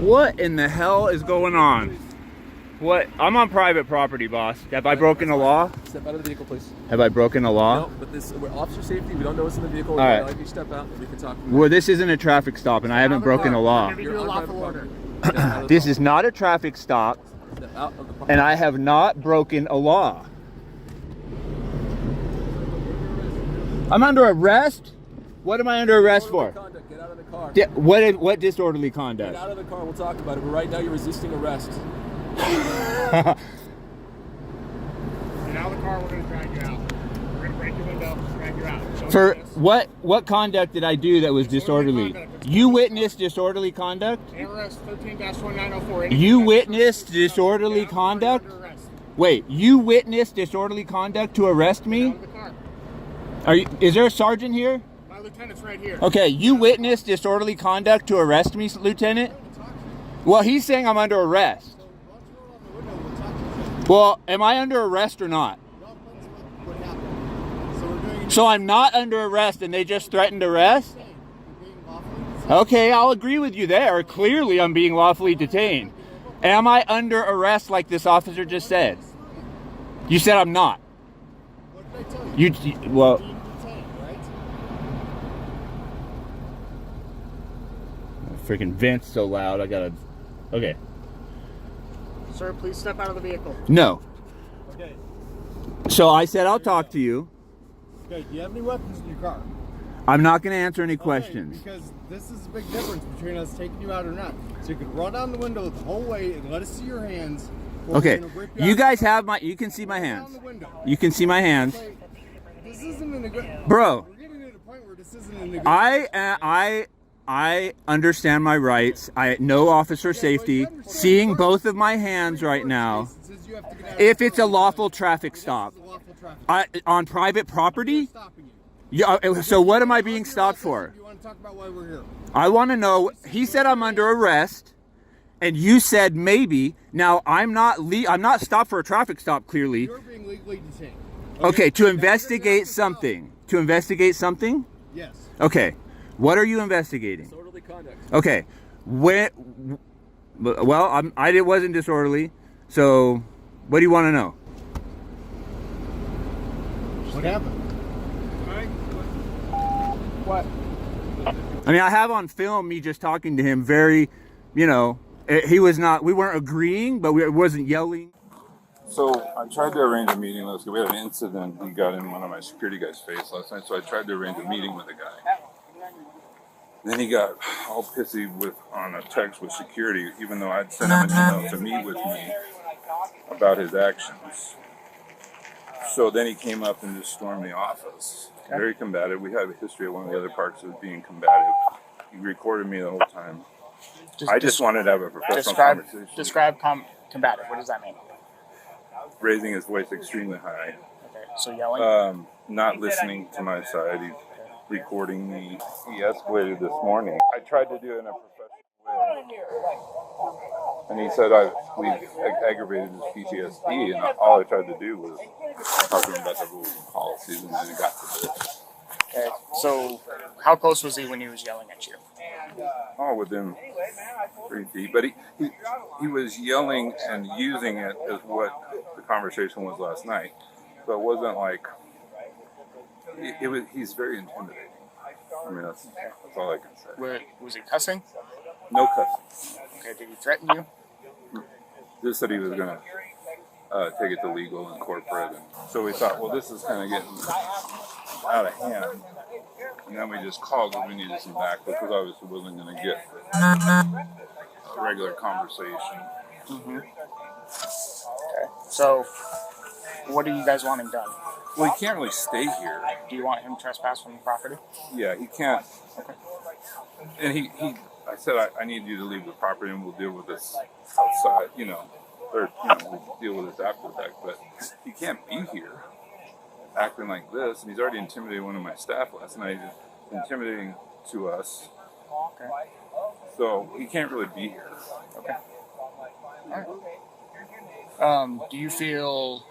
What in the hell is going on? What? I'm on private property, boss. Have I broken a law? Step out of the vehicle, please. Have I broken a law? No, but we're officer safety. We don't know what's in the vehicle. All right. Let you step out and we can talk. Well, this isn't a traffic stop, and I haven't broken a law. You're on lawful order. This is not a traffic stop, and I have not broken a law. I'm under arrest? What am I under arrest for? Get out of the car. What disorderly conduct? Get out of the car. We'll talk about it. But right now, you're resisting arrest. Get out of the car. We're going to drag you out. We're going to break your window, drag you out. For what conduct did I do that was disorderly? You witnessed disorderly conduct? ARS 13-1904. You witnessed disorderly conduct? Wait, you witnessed disorderly conduct to arrest me? Is there a sergeant here? My lieutenant's right here. Okay, you witnessed disorderly conduct to arrest me, Lieutenant? Well, he's saying I'm under arrest. Well, am I under arrest or not? So I'm not under arrest and they just threatened arrest? Okay, I'll agree with you there. Clearly I'm being lawfully detained. Am I under arrest like this officer just said? You said I'm not. Well... Freaking vent's so loud, I gotta... Okay. Sir, please step out of the vehicle. No. Okay. So I said I'll talk to you. Okay, do you have any weapons in your car? I'm not going to answer any questions. Because this is a big difference between us taking you out or not. So you can roll down the window the whole way and let us see your hands. Okay, you guys have my... You can see my hands. You can see my hands. This isn't an aggressive... Bro. We're getting to the point where this isn't an aggressive... I understand my rights. I know officer safety. Seeing both of my hands right now, if it's a lawful traffic stop, on private property, yeah. So what am I being stopped for? You want to talk about why we're here? I want to know. He said I'm under arrest, and you said maybe. Now I'm not stopped for a traffic stop. Clearly, You're being legally detained. Okay, to investigate something. To investigate something? Yes. Okay. What are you investigating? Disorderly conduct. Okay. Well, it wasn't disorderly. So, what do you want to know? What happened? What? I mean, I have on film me just talking to him very, he was not, we weren't agreeing, but it wasn't yelling. So I tried to arrange a meeting. We had an incident. He got in one of my security guys' face last night, so I tried to arrange a meeting with the guy. Then he got all pissy on a text with security, even though I'd sent him an email to meet with me about his actions. So then he came up and just stormed the office. Very combative. We have a history of one of the other parks of being combative. He recorded me the whole time. I just wanted to have a professional conversation. Describe combative. What does that mean? Raising his voice extremely high. Okay, so yelling? Not listening to my side. He's recording me. He escalated this morning. I tried to do it in a professional way. And he said we've aggravated his PTSD, and all I tried to do was talk to him about the rules and policies, and then it got to this. Okay, so how close was he when he was yelling at you? Oh, within 3 feet. But he was yelling and using it as what the conversation was last night. So it wasn't like... He's very intimidating. I mean, that's all I can say. Was he cussing? No cussing. Okay, did he threaten you? Just said he was going to take it to legal and corporate. And so we thought, well, this is kind of getting out of hand. And then we just called because we needed some backup, because obviously wasn't going to get a regular conversation. Mm-hmm. Okay, so what are you guys wanting done? Well, he can't really stay here. Do you want him trespass from the property? Yeah, he can't. Okay. And I said, I need you to leave the property and we'll deal with this outside, we'll deal with this after the fact. But he can't be here acting like this. And he's already intimidated one of my staff last night. He's intimidating to us. Okay. So he can't really be here. Okay. All right. Do you feel...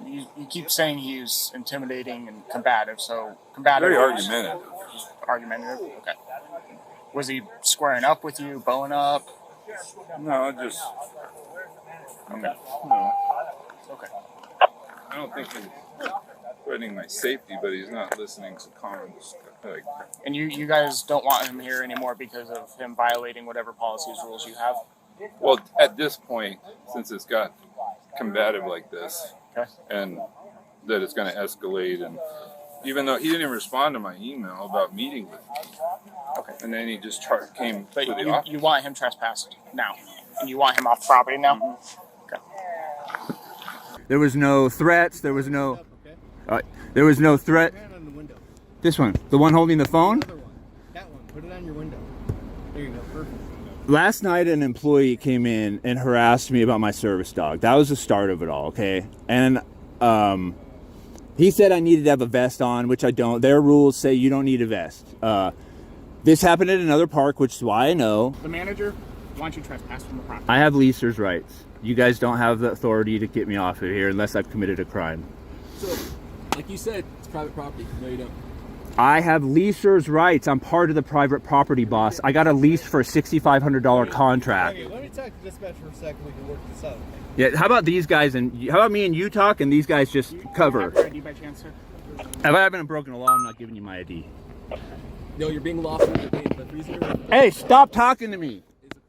You keep saying he's intimidating and combative, so combative... Very argumentative. Argumentative? Okay. Was he squaring up with you, bowing up? No, just. Okay. No, Okay. I don't think he's threatening my safety, but he's not listening to common. Like, And you guys don't want him here anymore because of him violating whatever policies, rules you have? well, at this point, since it's got combative like this, Okay. and that it's going to escalate, and even though he didn't even respond to my email about meeting with me, Okay. and then he just came But to the office. you want him trespassed now? And you want him off property now? Mm-hmm. Okay. There was no threats. There was no. Okay. There was no threat. Hand on the window. This one, the one holding the phone. Other one. That one. Put it on your window. There you go. Perfect. Last night, an employee came in and harassed me about my service dog. That was the start of it all, okay? And he said I needed to have a vest on, which I don't. Their rules say you don't need a vest. This happened at another park, which is why I know. The manager wants you trespassed from the property. I have leaser's rights. You guys don't have the authority to get me off of here unless I've committed a crime. So, like you said, it's private property. No, you don't. I have leaser's rights. I'm part of the private property, boss. I got a lease for a $6,500 contract. Okay, let me talk to dispatch for a second. We can work this out. Yeah, how about these guys and how about me and you talk and these guys just cover? Have your ID by chance, sir? If I haven't broken a law, I'm not giving you my ID. No, you're being lawfully detained, but the reason you're Hey, stop talking to me.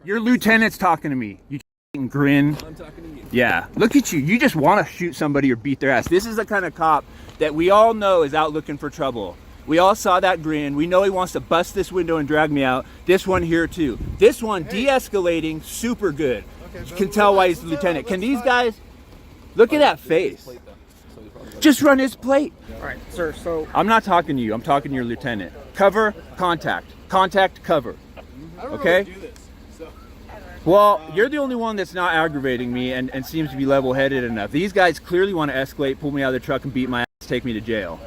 Your lieutenant's talking to me. You f***ing grin. I'm talking to you. Yeah, look at you. You just want to shoot somebody or beat their ass. This is the kind of cop that we all know is out looking for trouble. We all saw that grin. We know he wants to bust this window and drag me out. This one here too. This one de-escalating, super good. Okay, You can tell why he's the lieutenant. Can these guys look at that face? Plate, though. So you probably- Just run his plate. All right, sir. So I'm not talking to you. I'm talking to your lieutenant. Cover, contact. Contact, cover. I don't Okay. really do this. So. Well, you're the only one that's not aggravating me and seems to be level-headed enough. These guys clearly want to escalate, pull me out of the truck and beat my ass, take me to jail.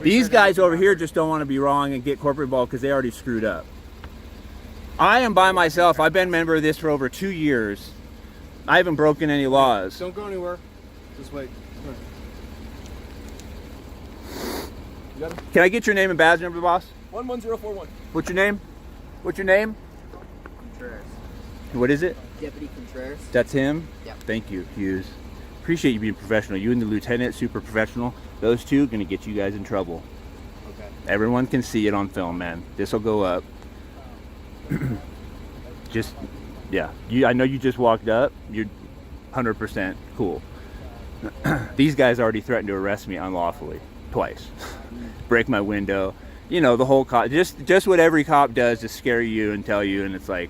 These guys over here just don't want to be wrong and get corporate ball because they already screwed up. I am by myself. I've been a member of this for over 2 years. I haven't broken any laws. Don't go anywhere. Just wait. You got him? Can I get your name and badge number, boss? 11041. What's your name? What's your name? Contreras. What is it? Deputy Contreras. That's him? Yep. Thank you, Hughes. Appreciate you being professional. You and the lieutenant, super professional. Those two gonna get you guys in trouble. Okay. Everyone can see it on film, man. This will go up. Just, yeah. I know you just walked up. You're 100% cool. These guys already threatened to arrest me unlawfully twice. Break my window. You know, the whole cop. Just what every cop does to scare you and tell you, and it's like,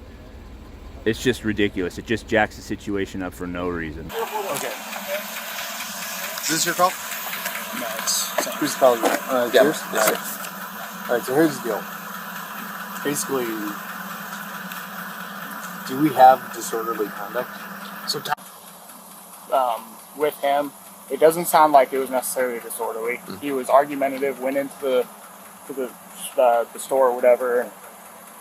it's just ridiculous. It just jacks the situation up for no reason. Okay. Is this your call? no, it's Who's calling you? Yeah, Yours? yes, sir. All right, so here's the deal. Basically, do we have disorderly conduct? so. With him, it doesn't sound like it was necessarily disorderly. He was argumentative. Went into the store or whatever. And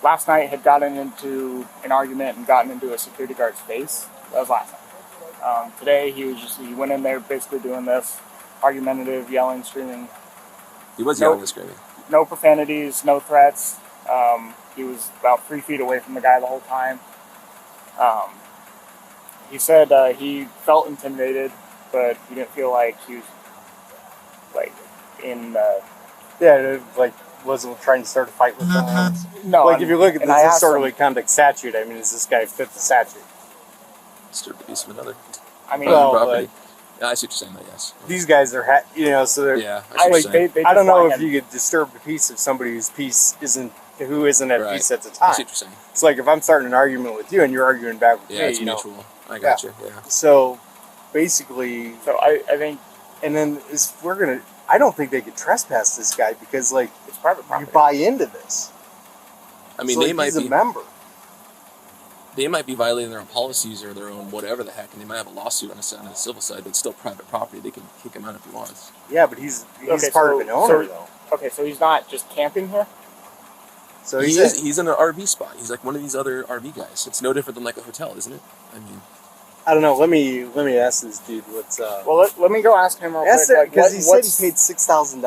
last night had gotten into an argument and gotten into a security guard's face. That was last night. Today he went in there basically doing this, argumentative, yelling, screaming. He was Nope. yelling and screaming. No profanities, no threats. He was about 3 feet away from the guy the whole time. He said he felt intimidated, but he didn't feel like he was like in. Yeah, like wasn't trying to start a fight with someone. No, Like if you look at and I the asked disorderly him- conduct statute, I mean, does this guy fit the statute? Disturb the peace of another. I mean, Well, Property. Yeah, I see what you're saying, yes. These guys are, so they're. Yeah, I see I, what you're saying. they I don't just know like if him. you could disturb the peace of somebody whose peace who isn't at Right. peace at the I time. see what you're saying. It's like if I'm starting an argument with you and you're arguing back with Yeah, me, it's you know. mutual. I got you, yeah. So basically, So I think and then I don't think they could trespass this guy because like it's private you property. buy into this. I mean, So, they like, might he's be a member. they might be violating their own policies or their own whatever the heck, and they might have a lawsuit on the civil side, but it's still private property. They can kick him out if he wants. Yeah, but he's Okay, part so- of an owner so- though. Okay, so he's not just camping here. So He's in an RV spot. He's like one of these other RV guys. It's no different than like a hotel, isn't it? I mean, I don't know. Let me ask this dude what's Well, let me go ask him real Ask quick. it Like, because he said he what's- paid $6,000.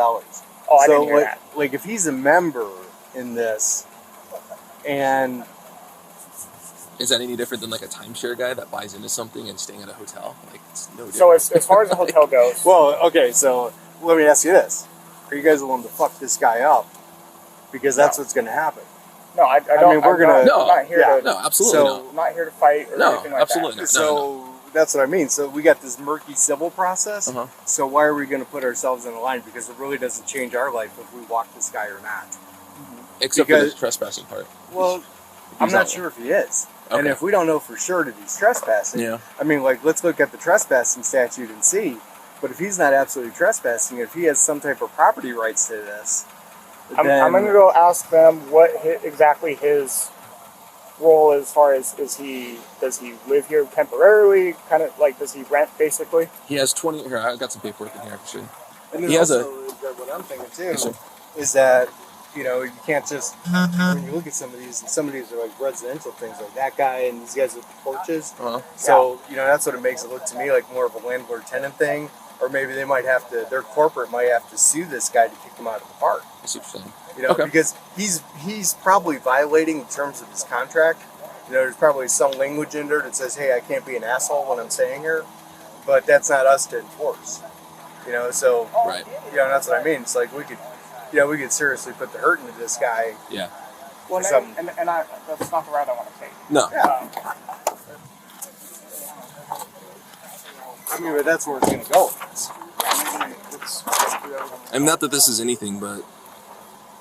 Oh, I so didn't hear like, that. like if he's a member in this, and Is that any different than like a timeshare guy that buys into something and staying at a hotel? Like, it's no different. So as far as the hotel goes, Well, okay, so let me ask you this: are you guys willing to fuck this guy up? Because that's what's going to happen. no, I don't. mean, we're gonna- I'm not here yeah. to. No, absolutely So- not. I'm not here to fight or No, anything like absolutely that. not. No, So that's what I mean. So we got this murky civil process. Uh-huh. So why are we going to put ourselves in a line? Because it really doesn't change our life if we walk this guy or not. Except for because- the trespassing part. Well, I'm He's not not- sure if he is. And Okay. if we don't know for sure that he's trespassing, Yeah. I mean, like, let's look at the trespassing statute and see. But if he's not absolutely trespassing, if he has some type of property rights to this, I'm then going to go ask them what exactly his role as far as does he live here temporarily? Kind of like does he rent basically? He has 20. Here, I got some paperwork in here actually. And then He has also, what I'm thinking too Yes, sir. is that, you know, you can't just, when you look at some of these are like residential things, like that guy and these guys with the porches. Uh-huh. So, you know, that's what it makes it look to me like more of a landlord-tenant thing. Or maybe they might have to, their corporate might have to sue this guy to kick him out of the park. I see what you're saying. You know, Okay. because he's probably violating the terms of his contract. You know, there's probably some language in there that says, hey, I can't be an asshole when I'm staying here. But that's not us to enforce. You know, so, Right. you know, that's what I mean. It's like we could seriously put the hurt into this guy. Yeah. Well, Some- and that's not the route I want to take. No. Yeah. I mean, but that's where it's going to go. And not that this is anything, but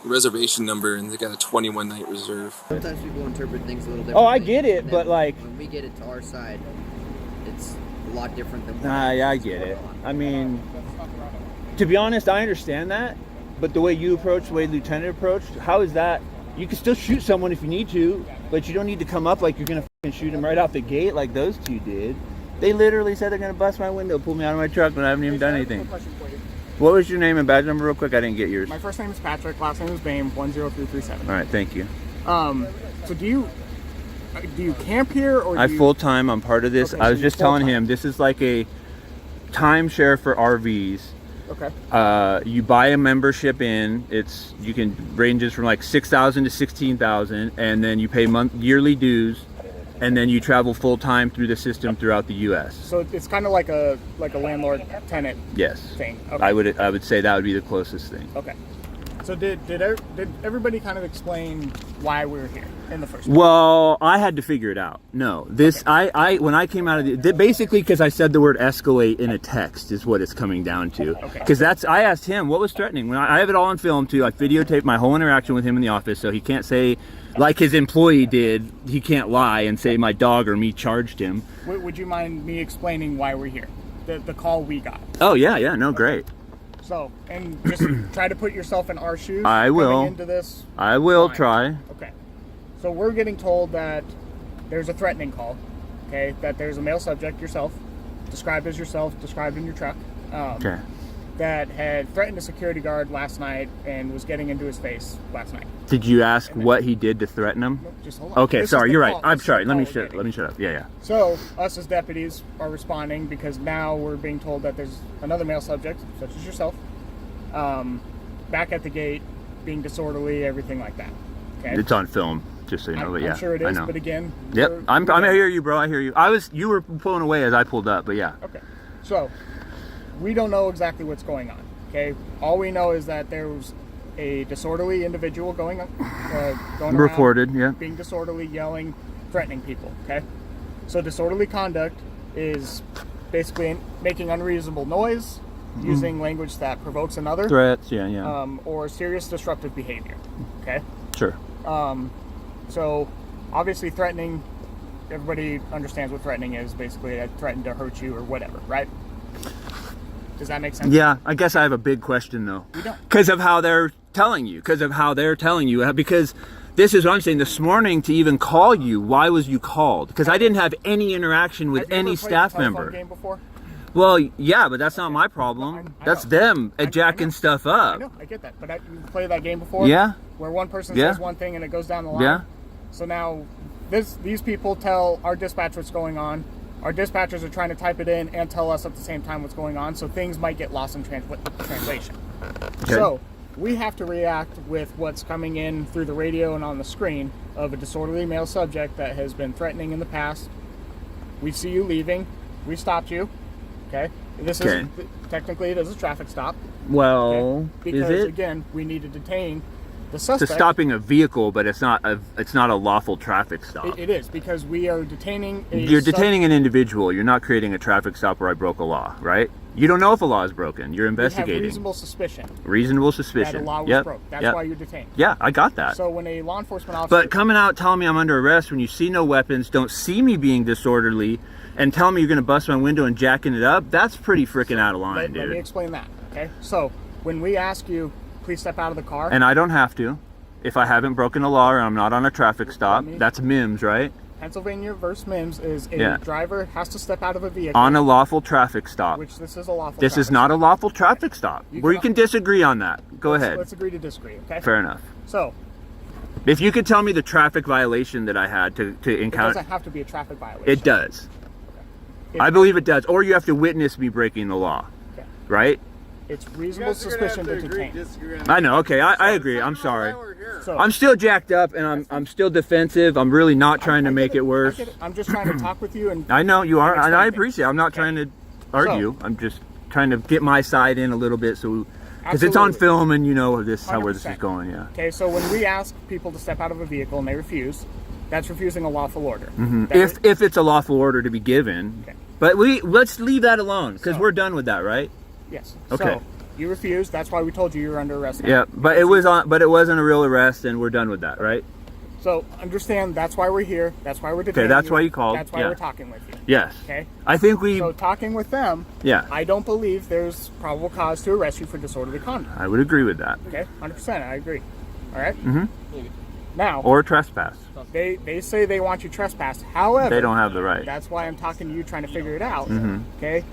the reservation number, and they got a 21 night reserve. Sometimes people interpret things a little differently. Oh, I get it, and but then like, when we get it to our side, it's a lot different than. yeah, I get it. I mean, to be honest, I understand that, but the way you approach, the way Lieutenant approached, how is that? You can still shoot someone if you need to, but you don't need to come up like you're gonna fucking shoot him right out the gate like those two did. They literally said they're gonna bust my window, pull me out of my truck when I haven't even done anything. Question for you. What was your name and badge number real quick? I didn't get yours. My first name is Patrick. Last name is Bame. 10337. All right, thank you. So do you camp here or? I full time. I'm part of this. Okay, I so was you're just telling full-time. him this is like a timeshare for RVs. Okay. You buy a membership in. You can ranges from like 6,000 to 16,000, and then you pay yearly dues, and then you travel full time through the system throughout the U.S. So it's kind of like a landlord tenant Yes, thing. Okay. I would say that would be the closest thing. Okay. So did everybody kind of explain why we were here in the first place? Well, I had to figure it out. No, this I when I came out of basically because I said the word escalate in a text is what it's coming down to. Okay. Because I asked him what was threatening. When I have it all on film too. I videotaped my whole interaction with him in the office, so he can't say like his employee did. He can't lie and say my dog or me charged him. Would you mind me explaining why we're here? The call we got. Oh yeah, no, great. So, and just try to put yourself in our shoes. I will. Coming into this. I will Fine. try. Okay. So we're getting told that there's a threatening call. Okay. That there's a male subject, yourself, described as yourself, described in your truck. Okay. That had threatened a security guard last night and was getting into his face last night. Did you ask what he did to threaten him? Nope, just hold on. Okay, This is sorry, the you're right. call. I'm This is sorry. the Let me call we're shut. getting. Let me shut up. Yeah. So, us as deputies are responding because now we're being told that there's another male subject, such as yourself, back at the gate, being disorderly, everything like that. Okay. It's on film, just so you know. But yeah, I'm sure it I is, know. but again. Yep, we're- I hear you, bro. I hear you. You were pulling away as I pulled up, but yeah. Okay. So, we don't know exactly what's going on. Okay. All we know is that there was a disorderly individual going around, Reported, yeah. being disorderly, yelling, threatening people. Okay. So disorderly conduct is basically making unreasonable noise, using language that provokes another, Threats, yeah. or serious disruptive behavior. Okay. Sure. So obviously threatening, everybody understands what threatening is. Basically, I threaten to hurt you or whatever, right? Does that make sense? Yeah, I guess I have a big question though. You don't. Because of how they're telling you. Because this is what I'm saying. This morning to even call you, why was you called? Because I didn't have any interaction with Have you ever any played staff a telephone member. game before? Well, yeah, but that's not my problem. I That's know. them I jacking know. stuff I up. know, I get that, but you played that game before? Yeah. Where one person Yeah. says one thing and it goes down the line? Yeah. So now, these people tell our dispatch what's going on. Our dispatchers are trying to type it in and tell us at the same time what's going on, so things might get lost in translation. Okay. So, we have to react with what's coming in through the radio and on the screen of a disorderly male subject that has been threatening in the past. We see you leaving. We stopped you. Okay? This is technically it is a traffic stop. Well, Okay? Because is it? again, we need to detain the It's suspect. stopping a vehicle, but it's not a lawful traffic stop. It is because we are detaining a You're detaining an individual. You're not creating a traffic stop where I broke a law, right? You don't know if a law is broken. You're We have investigating. reasonable suspicion Reasonable that a suspicion. law was Yep. broke. That's Yep. why you're detained. Yeah, I got that. So when a law enforcement officer But coming out telling me I'm under arrest when you see no weapons, don't see me being disorderly, and tell me you're going to bust my window and jacking it up, that's pretty freaking out of line, let me dude. explain that. Okay? So when we ask you, please step out of the car. And I don't have to. If I haven't broken a law or I'm not on a traffic stop, that's MIMS, right? Pennsylvania versus MIMS is a Yeah. driver has to step out of a vehicle. On a lawful traffic stop. Which this is a lawful This is traffic not a lawful traffic stop. You We can- can disagree on that. Go stop. ahead. Let's agree to disagree, okay? Fair enough. So If you could tell me the traffic violation that I had to it encounter, doesn't have to be a traffic violation. it does. It- I believe it does. Or you have to witness me breaking the law, Okay. right? It's reasonable suspicion to detain. I know. Okay, I agree. I'm sorry. So I'm still jacked up and I'm still defensive. I'm really not trying to make it I worse. get it. I'm just trying to talk with you and I know you are, and explain I things. appreciate it. I'm not trying to argue. I'm just trying to get my side in a little bit, so because it's on Absolutely. film and you know this how where this is 100%. going. Yeah. Okay, so when we ask people to step out of a vehicle and they refuse, that's refusing a lawful order. That is- If it's a lawful order to be given, Okay. but let's leave that alone because So- we're done with that, right? yes. Okay. So you refused. That's why we told you were under arrest. now. Yeah, but it wasn't a real arrest, and we're done with that, right? So understand that's why we're here. That's why we're detaining that's why you called, That's why yeah. we're talking with you. Yes. Okay. I think we. So talking with them, Yeah, I don't believe there's probable cause to arrest you for disorderly conduct. I would agree with that. Okay, 100%. I agree. All right. Now Or trespass. they say they want you trespassed. However, They don't have the right. That's why I'm talking to you, trying to figure it out. Okay.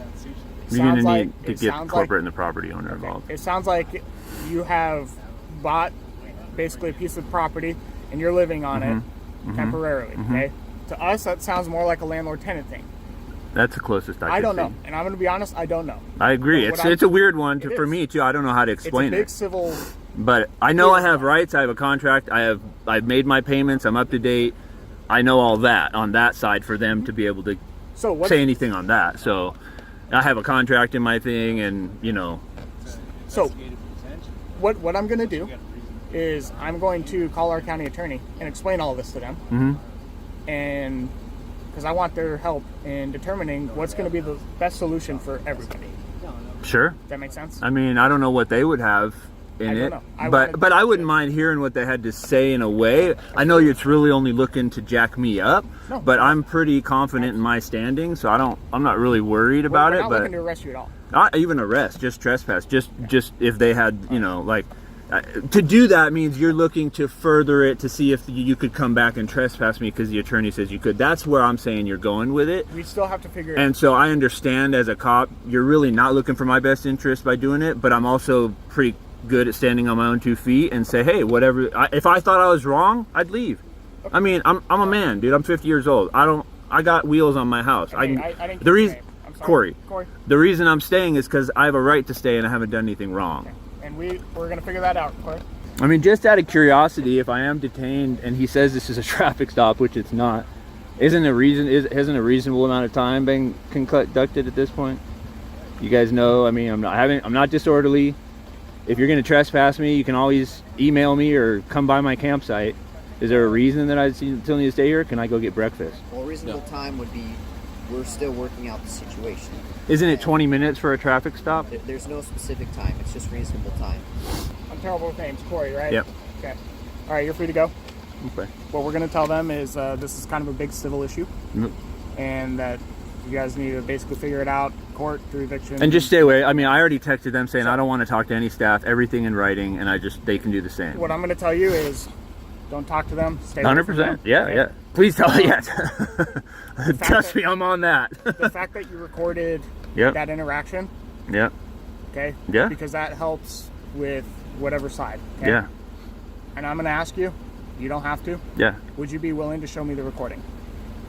You're gonna Sounds like- need to it get sounds corporate like- and the property owner Okay. involved. It sounds like you have bought basically a piece of property and you're living on it temporarily. Okay. To us, that sounds more like a landlord-tenant thing. That's the closest I I could don't see. know, and I'm going to be honest. I don't know. I agree. But what It's a weird one It for is. me too. I don't know how to It's a explain big it. civil. But I know I have rights. I have a contract. I've made my payments. I'm up to date. I know all that on that side for them to be able to So what? say anything on that. So I have a contract in my thing, and So what I'm going to do is I'm going to call our county attorney and explain all this to them, and because I want their help in determining what's going to be the best solution for everybody. sure. Does that make sense? I mean, I don't know what they would have in I don't it, know. I but wanted- but I wouldn't mind hearing what they had to say in a way. I know it's really only looking to jack me up, No. but I'm pretty confident in my standing, so I'm not really worried about we're it. not But looking to arrest you at all. not even arrest, just trespass. Just if they had, like to do that means you're looking to further it to see if you could come back and trespass me because the attorney says you could. That's where I'm saying you're going with it. We still have to figure it out. And so I understand as a cop, you're really not looking for my best interest by doing it, but I'm also pretty good at standing on my own 2 feet and say, hey, whatever. If I thought I was wrong, I'd leave. I mean, I'm a man, dude. I'm 50 years old. I got wheels on my house. I didn't get the your reason, name. I'm sorry. Corey, the reason I'm staying is because I have a right to stay and I haven't done anything wrong. And we're going to figure that out, Corey. I mean, just out of curiosity, if I am detained and he says this is a traffic stop, which it's not, hasn't a reasonable amount of time been conducted at this point? You guys know, I mean, I'm not disorderly. If you're going to trespass me, you can always email me or come by my campsite. Is there a reason that I still need to stay here? Can I go get breakfast? Well, reasonable time would be, we're still working out the situation. Isn't it 20 minutes for a traffic stop? There's no specific time. It's just reasonable time. I'm terrible with names. Corey, right? Yep. Okay. All right, you're free to go. Okay. What we're going to tell them is this is kind of a big civil issue, Yep. and that you guys need to basically figure it out, court, through eviction. And just stay away. I mean, I already texted them saying I don't want to talk to any staff, everything in writing, and they can do the same. What I'm going to tell you is don't talk to them. Stay away from them, 100%. Yeah, okay? yeah. Please tell me. Yes. Trust that- me, I'm on that. The fact that you recorded Yep. that interaction, Yep. okay? Yeah. Because that helps with whatever side. Okay? Yeah. And I'm going to ask you, you don't have to, Yeah. would you be willing to show me the recording?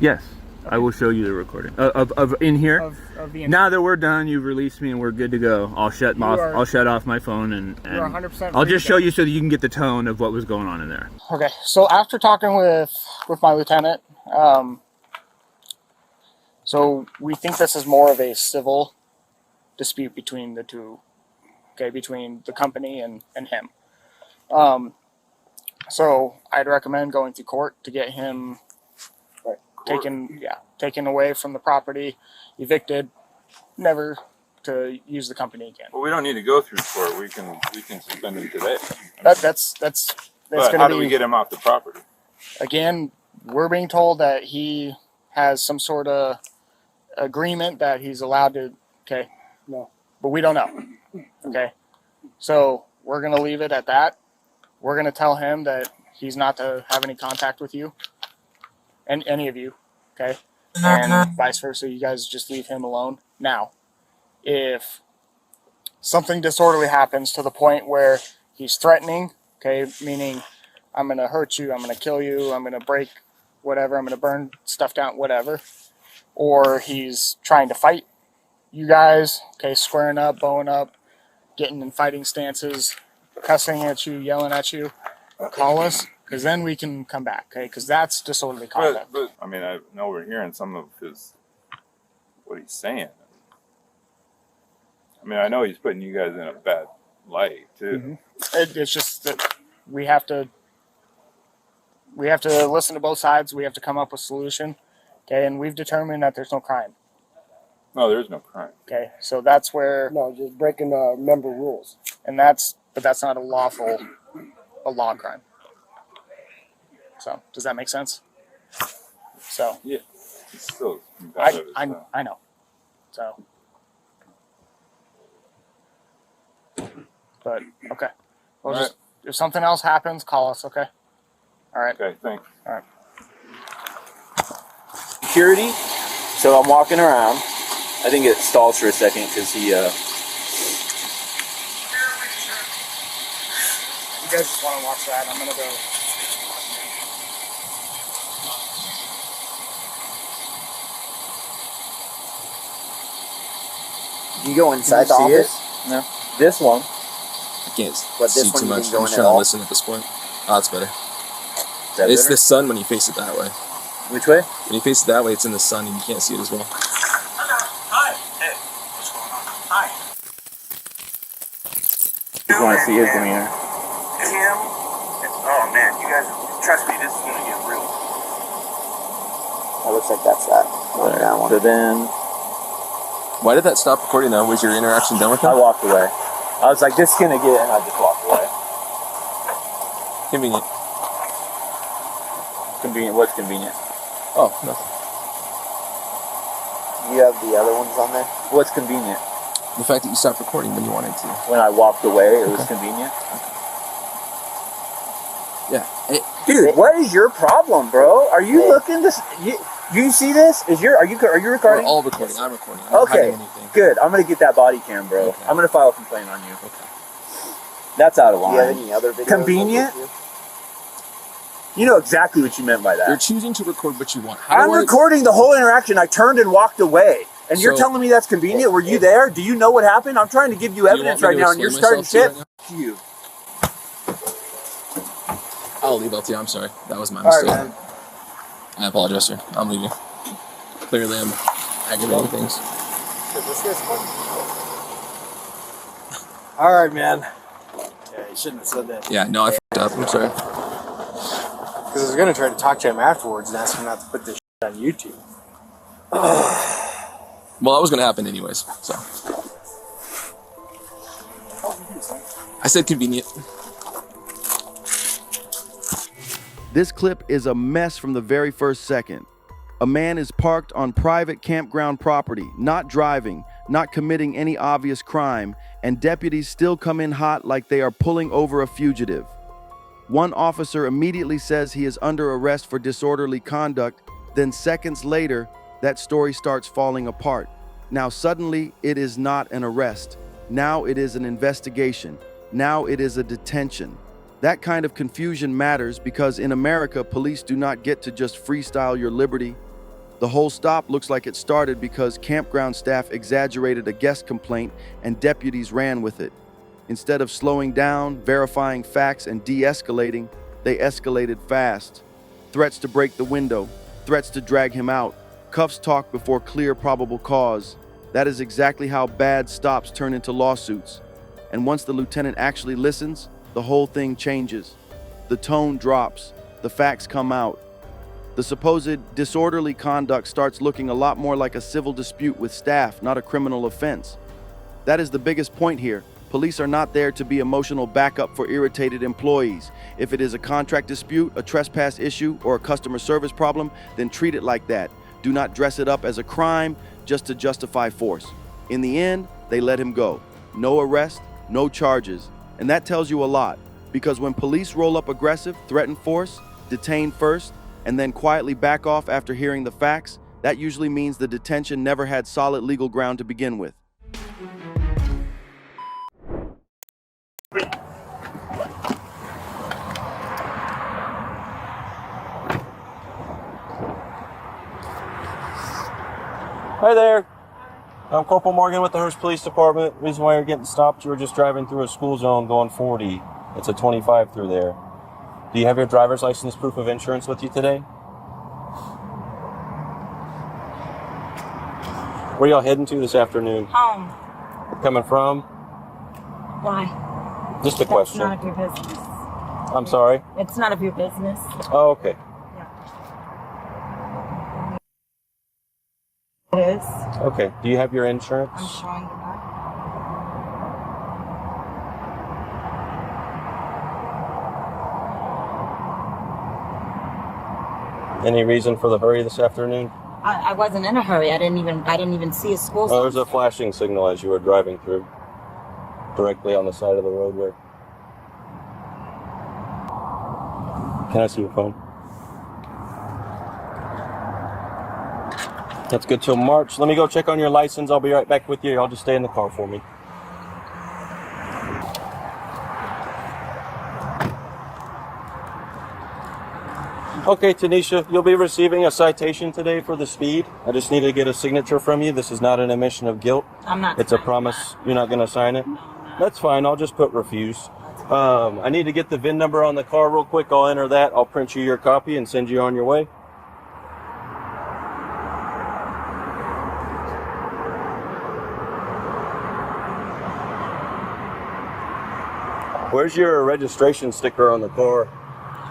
Yes. I will show you the recording of in here. Of the Now that we're done, you've released me and we're good to go. I'll shut off. I'll shut off my phone and you're 100% I'll free just to show go. you so that you can get the tone of what was going on in there. Okay, so after talking with my lieutenant, so we think this is more of a civil dispute between the two, okay, between the company and him. So I'd recommend going to court to get him taken away from the property, evicted, never to use the company again. Well, we don't need to go through court. We can suspend him today. That's But going how to do we be, get him off the property? again, we're being told that he has some sort of agreement that he's allowed to, okay, no, but we don't know, okay, so we're going to leave it at that. We're going to tell him that he's not to have any contact with you and any of you, okay, and vice versa. You guys just leave him alone. Now, if something disorderly happens to the point where he's threatening, okay, meaning I'm going to hurt you, I'm going to kill you, I'm going to break whatever, I'm going to burn stuff down, whatever, or he's trying to fight you guys, okay, squaring up, bowing up, getting in fighting stances, cussing at you, yelling at you, call us, because then we can come back, okay, because that's disorderly conduct. But I mean, I know we're hearing some of what he's saying. I mean, I know he's putting you guys in a bad light too. It's just that we have to listen to both sides. We have to come up with a solution, okay, and we've determined that there's no crime. No, there's no crime. Okay, so that's where just breaking member rules. and that's not a law crime. So does that make sense? So Yeah, it's still competitive. I know. So, but okay. Well, All just if something else happens, call us. Okay. All right. Okay, thanks. All right. Security. So I'm walking around. I think it stalls for a second because he. You guys just want to watch that? I'm gonna go. You go inside the office? No. This one. I can't But this see one too you much. can go I'm in just at trying to all? listen at this point. Oh, that's better. Is that It's better? the sun when you face it that way. Which way? When you face it that way, it's in the sun and you can't see it as well. Hi. Hey. What's going on? Hi. Just want to see his demeanor. Tim, oh man, you guys, trust me, this is gonna get real. It looks like that's that. That one. So then Why did that stop recording now? Was your interaction done with I him? walked away. I was like, this is gonna get, and I just walked away. Convenient. Convenient. What's convenient? Oh, nothing. You have the other ones on there? What's convenient? The fact that you stopped recording when you wanted to. When I walked away, it was convenient. Yeah. Dude, what is your problem, bro? Are you looking this? You see this? Are you We're recording? all recording. I'm recording. I'm not Okay, hiding anything. good. I'm gonna get that body cam, bro. Okay. I'm gonna file a complaint on you. That's out of Do you have line. any other videos? Convenient? You know exactly what you meant by You're that. choosing to record what you want. I'm recording the whole interaction. I turned and walked away. And you're So- telling me that's convenient? Were you there? Do you know what happened? I'm trying to give you evidence right now, and you're starting shit. You. I'll leave LT. I'm sorry. That was my All right, mistake. man. I apologize, sir. I'm leaving. Clearly, I'm aggravating things. All right, man. Yeah, you shouldn't have said that. Yeah, no, I fucked up. I'm sorry. Because I was going to try to talk to him afterwards and ask him not to put this shit on YouTube. Well, that was going to happen anyways, so. I said convenient. This clip is a mess from the very first second. A man is parked on private campground property, not driving, not committing any obvious crime, and deputies still come in hot like they are pulling over a fugitive. One officer immediately says he is under arrest for disorderly conduct, then seconds later, that story starts falling apart. Now suddenly, it is not an arrest. Now it is an investigation. Now it is a detention. That kind of confusion matters because in America, police do not get to just freestyle your liberty. The whole stop looks like it started because campground staff exaggerated a guest complaint and deputies ran with it. Instead of slowing down, verifying facts, and de-escalating, they escalated fast. Threats to break the window, threats to drag him out, cuffs talk before clear probable cause. That is exactly how bad stops turn into lawsuits. And once the lieutenant actually listens, the whole thing changes. The tone drops, the facts come out. The supposed disorderly conduct starts looking a lot more like a civil dispute with staff, not a criminal offense. That is the biggest point here. Police are not there to be emotional backup for irritated employees. If it is a contract dispute, a trespass issue, or a customer service problem, then treat it like that. Do not dress it up as a crime just to justify force. In the end, they let him go. No arrest, no charges. And that tells you a lot, because when police roll up aggressive, threaten force, detain first, and then quietly back off after hearing the facts, that usually means the detention never had solid legal ground to begin with. Hi there. I'm Corporal Morgan with the Hearst Police Department. Reason why you're getting stopped, you were just driving through a school zone going 40. It's a 25 through there. Do you have your driver's license, proof of insurance with you today? Where y'all heading to this afternoon? Home. Coming from? Why? Just a question. It's none of your business. I'm sorry? It's none of your business. Oh, okay. It is. Okay. Do you have your insurance? I'm showing you that. Any reason for the hurry this afternoon? I wasn't in a hurry. I didn't even see a school. Oh, there's a flashing signal as you were driving through, directly on the side of the roadway. Can I see your phone? That's good till March. Let me go check on your license. I'll be right back with you. I'll just stay in the car for me. Okay, Tanisha, you'll be receiving a citation today for the speed. I just need to get a signature from you. This is not an admission of guilt. I'm not. It's a promise. You're not going to sign it? No, I'm not. That's fine. I'll just put refuse. I need to get the VIN number on the car real quick. I'll enter that. I'll print you your copy and send you on your way. Where's your registration sticker on the car?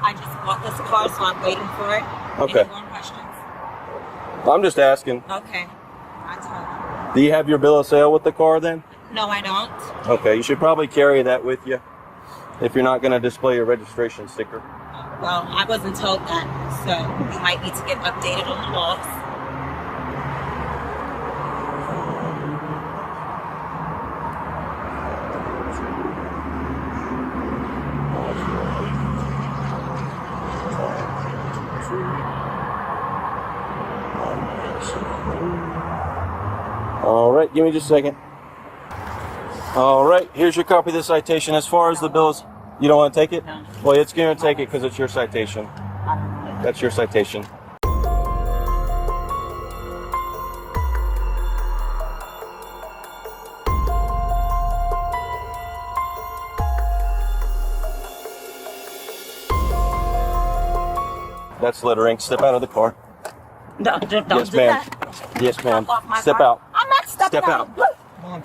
I just bought this car, so I'm waiting for it. Okay. Any more questions? I'm just asking. Okay. That's fine. Do you have your bill of sale with the car then? No, I don't. Okay, you should probably carry that with you if you're not going to display your registration sticker. Well, I wasn't told that, so you might need to get updated on the laws. All right, give me just a second. All right, here's your copy of the citation. As far as the bills, you don't want to take it? No. Well, it's going to take it because it's your citation. That's your citation. That's littering. Step out of the car. No, don't Yes, do ma'am. that. Yes, ma'am. Off my Step car. out. I'm not stepping Step out. out. Look.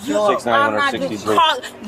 6963.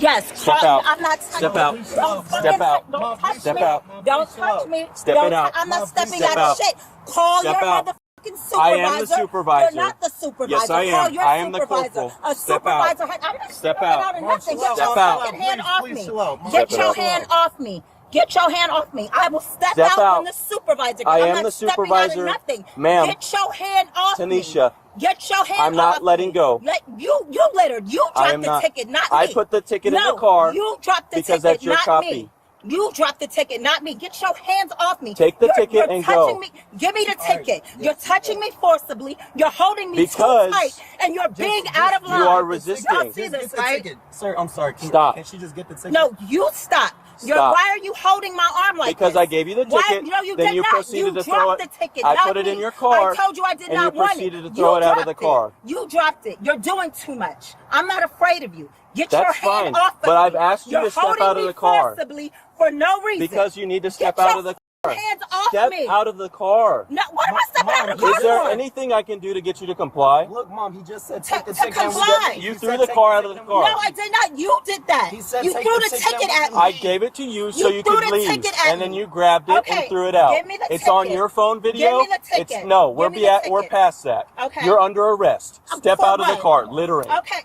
Yes. Step out. I'm not Step touching out. you. Step out. Don't touch Step me. out. Don't touch me. Step Don't it out. I'm not stepping Step out out. of shit. Call Step your out. motherfucking supervisor. I am the supervisor. You're not the supervisor. Yes, I am. Call your I am the supervisor. corporal. A Step out. supervisor. I'm not Step stepping out. out of nothing. Get Step your out. fucking hand off me. Step Get your out. hand off me. Get your hand off me. I will step Step out out. when the supervisor. I I'm am not the stepping supervisor. out of nothing. Ma'am. Get your hand off me. Tanisha. Get your hand I'm not off letting me. go. You littered. You I dropped am the not. ticket, not me. I put the ticket in No, the car you dropped the because ticket, that's your not copy. me. You dropped the ticket, not me. Get your hands off me. Take the ticket you're and touching go. Me. Give me the ticket. You're touching me forcibly. You're holding me Because too tight, and you're being out of line. you are resisting. Y'all see this, right? Sir, I'm sorry. Stop. Can she just get the ticket? No, you stop. Stop. Why are you holding my arm like Because this? I gave you the ticket. No, you then did you not. proceeded You to throw it. dropped the ticket. I not put it me. in your car. I told you I did and not you want proceeded it. to throw it out of the dropped car. You dropped it. You're doing too much. I'm not afraid of you. Get That's your hand fine. off of But me. I've asked you You're to step holding out of me the car. forcibly for no reason. Because you need to step Get out your of the car. Hands off Step me. out of the car. No, what am I stepping out of the car Is there for? anything I can do to get you to comply? Look, Mom, he just said To take the ticket. and we comply. get- You he threw said the take car out of the ticket car. No, I did not. You did that. He said You take threw the the ticket ticket and at me. I gave it to you so you threw could the leave, ticket at and then me. you grabbed it Okay, and threw it out. give me the It's on ticket. your phone video. Give me the ticket. It's no, Give me the we're ticket. past that. Okay. You're under arrest. Step For out of the what? car, littering. Okay.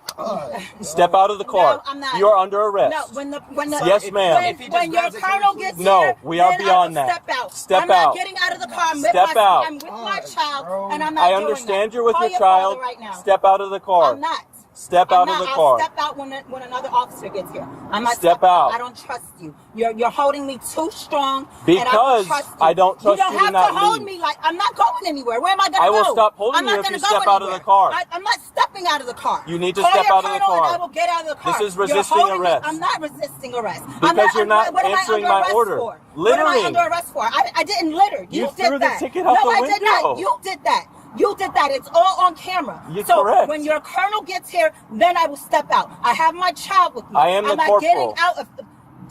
Step out of the car. No, I'm not. You're under arrest. No, when the Yes, ma'am. When your colonel gets No, here, we are then beyond I will that. Step out. Step I'm out. not getting out of the car. I'm with Step my, out. I'm with my child, and I'm not I doing understand that. you're with Call your father child. right now. Step out of the car. I'm not. Step I'm out not. of the I'll car. step out when another officer gets here. I might Step out. I don't trust you. You're holding me too strong. Because and I don't trust you. I don't trust you don't you to have not to hold leave. me like I'm not going anywhere. Where am I going to go? I will stop holding I'm you not if gonna you go step out of the anywhere. car. I'm not stepping out of the car. You need to Call step your out of the colonel car. And I will get out of the car. This is You're resisting holding me- arrest. I'm not resisting arrest. Because you're not what am I answering under my arrest order. For? Littering. What am I under arrest for? I didn't litter. You did threw the that. ticket out no, the I did not. window. You did that. You did that. It's all on camera. You're so correct. when your colonel gets here, then I will step out. I have my child with me. I am the I'm not corporal. getting out of.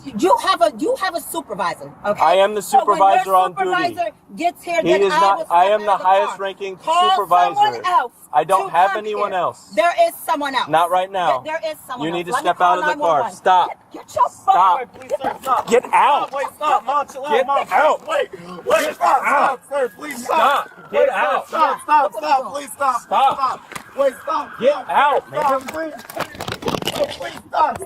You have a supervisor. Okay. I am the supervisor so when on your duty. supervisor gets here, He then is I not. will step I am out the of the highest car. ranking Call supervisor. someone else I don't to have come anyone here. else. There is someone else. Not right now. There is someone You else. need to Let me step call out of the car. 911. Stop. Get your Stop. phone. Please, sir, stop. Get out. Wait, stop, Mom, chill Get out, Mom. out. Wait, stop, sir, please stop. Stop. Get out. Stop, please stop. Stop. Wait, stop. Get out, man. Stop, please. Please stop.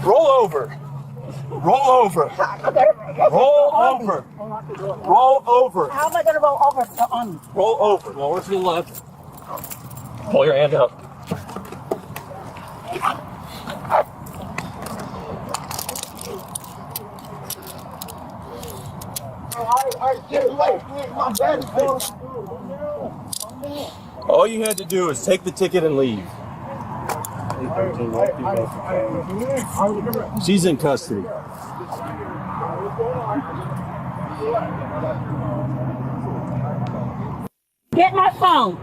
Roll over. Roll over. Roll over. Roll over. How am I going to roll over on you? Roll over. Lower to the left. Pull your hand up. All you had to do is take the ticket and leave. She's in custody. Get my phone.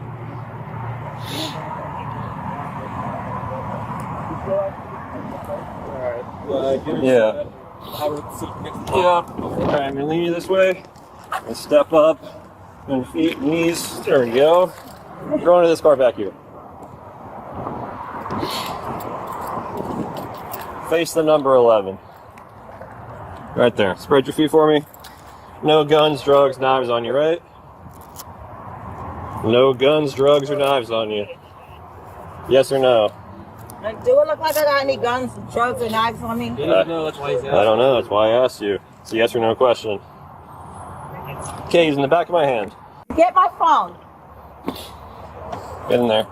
Yeah. Yeah. Okay, I'm gonna lean you this way. And step up. And feet, knees. There we go. Throw into this car back here. Face the number 11. Right there. Spread your feet for me. No guns, drugs, knives on you, right? No guns, drugs, or knives on you. Yes or no? Do it look like I got any guns, drugs, or knives on me? I don't know. That's why I asked you. It's a yes or no question. Okay, he's in the back of my hand. Get my phone. Get in there.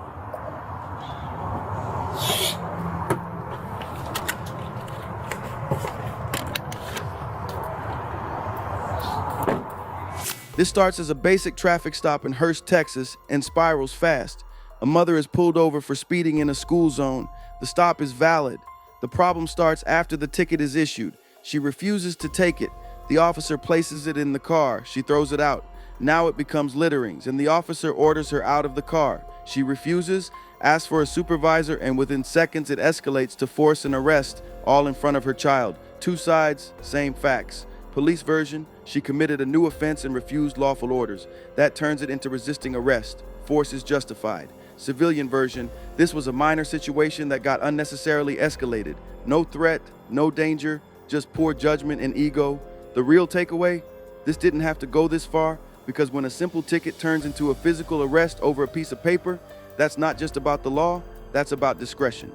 This starts as a basic traffic stop in Hurst, Texas, and spirals fast. A mother is pulled over for speeding in a school zone. The stop is valid. The problem starts after the ticket is issued. She refuses to take it. The officer places it in the car. She throws it out. Now it becomes litterings, and the officer orders her out of the car. She refuses, asks for a supervisor, and within seconds it escalates to force and arrest, all in front of her child. Two sides, same facts. Police version, she committed a new offense and refused lawful orders. That turns it into resisting arrest. Force is justified. Civilian version, this was a minor situation that got unnecessarily escalated. No threat, no danger, just poor judgment and ego. The real takeaway, this didn't have to go this far, because when a simple ticket turns into a physical arrest over a piece of paper, That's not just about the law, that's about discretion.